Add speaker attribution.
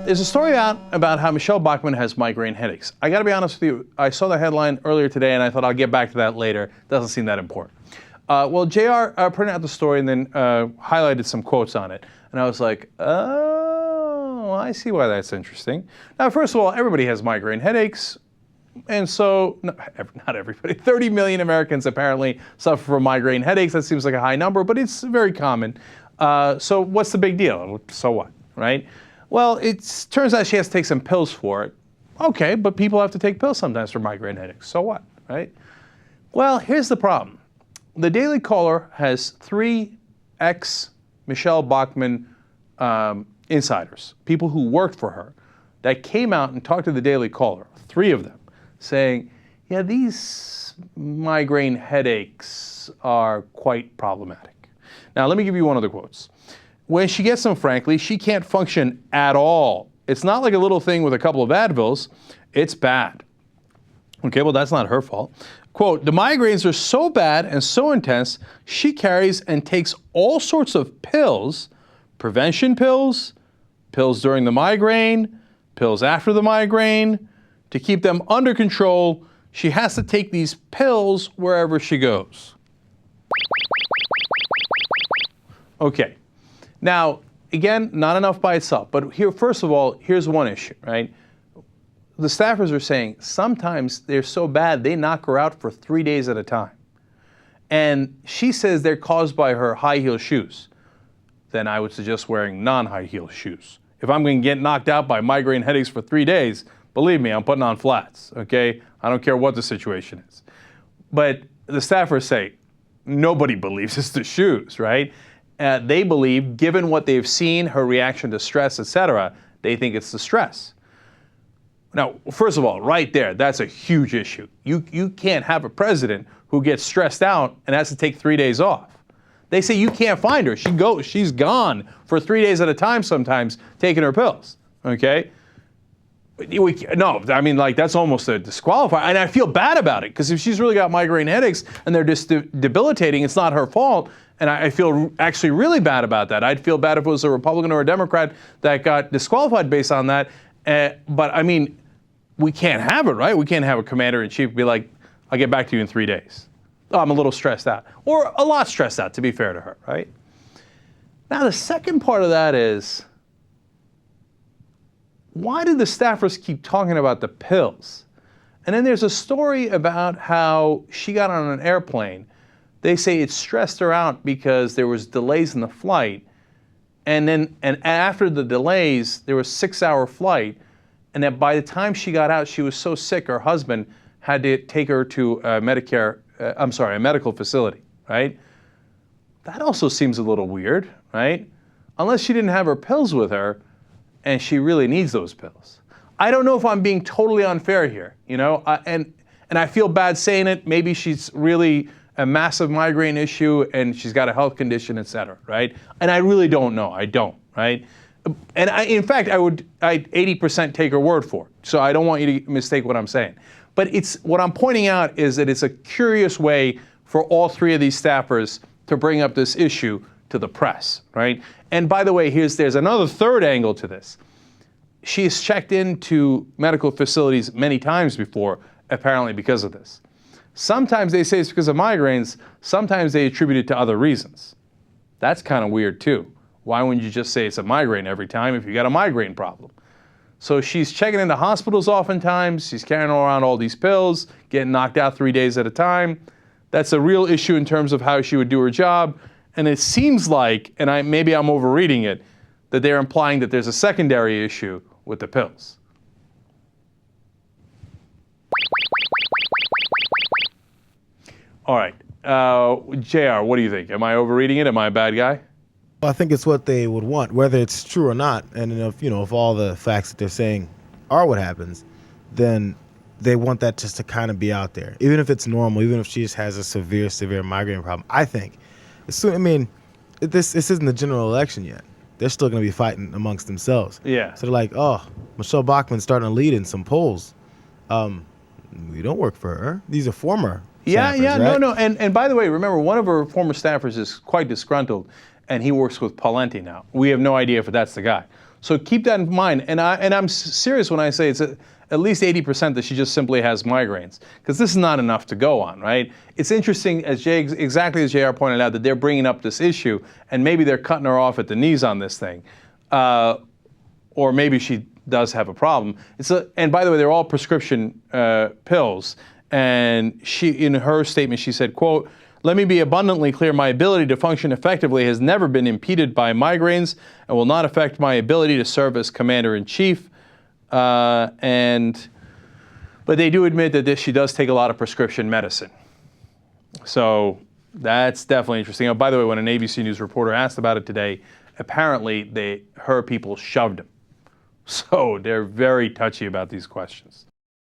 Speaker 1: There's a story out about how Michele Bachmann has migraine headaches. I got to be honest with you, I saw the headline earlier today and I thought I'll get back to that later. Doesn't seem that important. Well, JR printed out the story and then highlighted some quotes on it. And I was like, oh, I see why that's interesting. Now, first of all, everybody has migraine headaches. And so, not everybody, 30 million Americans apparently suffer from migraine headaches. That seems like a high number, but it's very common. So what's the big deal? So what, right? Well, it turns out she has to take some pills for it. Okay, but people have to take pills sometimes for migraine headaches. So what, right? Well, here's the problem. The Daily Caller has 3 ex-Michele Bachmann insiders, people who worked for her, that came out and talked to the Daily Caller, 3 of them, saying, yeah, these migraine headaches are quite problematic. Now, let me give you one of the quotes. When she gets them, frankly, she can't function at all. It's not like a little thing with a couple of Advils. It's bad. Okay, well, that's not her fault. Quote, the migraines are so bad and so intense, she carries and takes all sorts of pills, prevention pills, pills during the migraine, pills after the migraine. To keep them under control, she has to take these pills wherever she goes. Okay. Now, again, not enough by itself, but here, first of all, here's one issue, right? The staffers are saying sometimes they're so bad they knock her out for 3 days at a time. And she says they're caused by her high heel shoes. Then I would suggest wearing non-high heel shoes. If I'm going to get knocked out by migraine headaches for 3 days, believe me, I'm putting on flats, okay? I don't care what the situation is. But the staffers say nobody believes it's the shoes, right? They believe, given what they've seen, her reaction to stress, etc., they think it's the stress. Now, first of all, right there, that's a huge issue. You can't have a president who gets stressed out and has to take 3 days off. They say you can't find her. She's gone for 3 days at a time sometimes, taking her pills, okay? No, I mean, like, that's almost a disqualifier. And I feel bad about it, because if she's really got migraine headaches and they're just debilitating, it's not her fault. And I feel actually really bad about that. I'd feel bad if it was a Republican or a Democrat that got disqualified based on that. But I mean, we can't have it, right? We can't have a commander-in-chief be like, I'll get back to you in 3 days. Oh, I'm a little stressed out. Or a lot stressed out, to be fair to her, right? Now, the second part of that is, why do the staffers keep talking about the pills? And then there's a story about how she got on an airplane. They say it stressed her out because there was delays in the flight. And after the delays, there was a 6-hour flight. And that by the time she got out, she was so sick, her husband had to take her to a medical facility, right? That also seems a little weird, right? Unless she didn't have her pills with her and she really needs those pills. I don't know if I'm being totally unfair here, you know? And I feel bad saying it. Maybe she's really a massive migraine issue and she's got a health condition, et cetera, right? And I really don't know. I don't, right? And in fact, I'd 80% take her word for it. So I don't want you to mistake what I'm saying. But what I'm pointing out is that it's a curious way for all 3 of these staffers to bring up this issue to the press, right? And by the way, there's another third angle to this. She's checked into medical facilities many times before, apparently because of this. Sometimes they say it's because of migraines, sometimes they attribute it to other reasons. That's kind of weird too. Why wouldn't you just say it's a migraine every time if you got a migraine problem? So she's checking into hospitals oftentimes, she's carrying around all these pills, getting knocked out 3 days at a time. That's a real issue in terms of how she would do her job. And it seems like, and maybe I'm overreading it, that they're implying that there's a secondary issue with the pills. All right, JR, what do you think? Am I overreading it? Am I a bad guy?
Speaker 2: Well, I think it's what they would want, whether it's true or not. And if all the facts that they're saying are what happens, then they want that just to kind of be out there. Even if it's normal, even if she just has a severe migraine problem, I think. This isn't the general election yet. They're still going to be fighting amongst themselves.
Speaker 1: Yeah.
Speaker 2: So they're like, oh, Michele Bachmann's starting to lead in some polls. We don't work for her. These are former staffers, right?
Speaker 1: No. And by the way, remember, one of her former staffers is quite disgruntled, and he works with Palenti now. We have no idea if that's the guy. So keep that in mind. And I'm serious when I say it's at least 80% that she just simply has migraines, because this is not enough to go on, right? It's interesting, exactly as JR pointed out, that they're bringing up this issue, and maybe they're cutting her off at the knees on this thing. Or maybe she does have a problem. And by the way, they're all prescription pills. And in her statement, she said, quote, "Let me be abundantly clear, my ability to function effectively has never been impeded by migraines and will not affect my ability to serve as commander-in-chief." But they do admit that she does take a lot of prescription medicine. So that's definitely interesting. Oh, by the way, when an ABC News reporter asked about it today, apparently her people shoved him. So they're very touchy about these questions.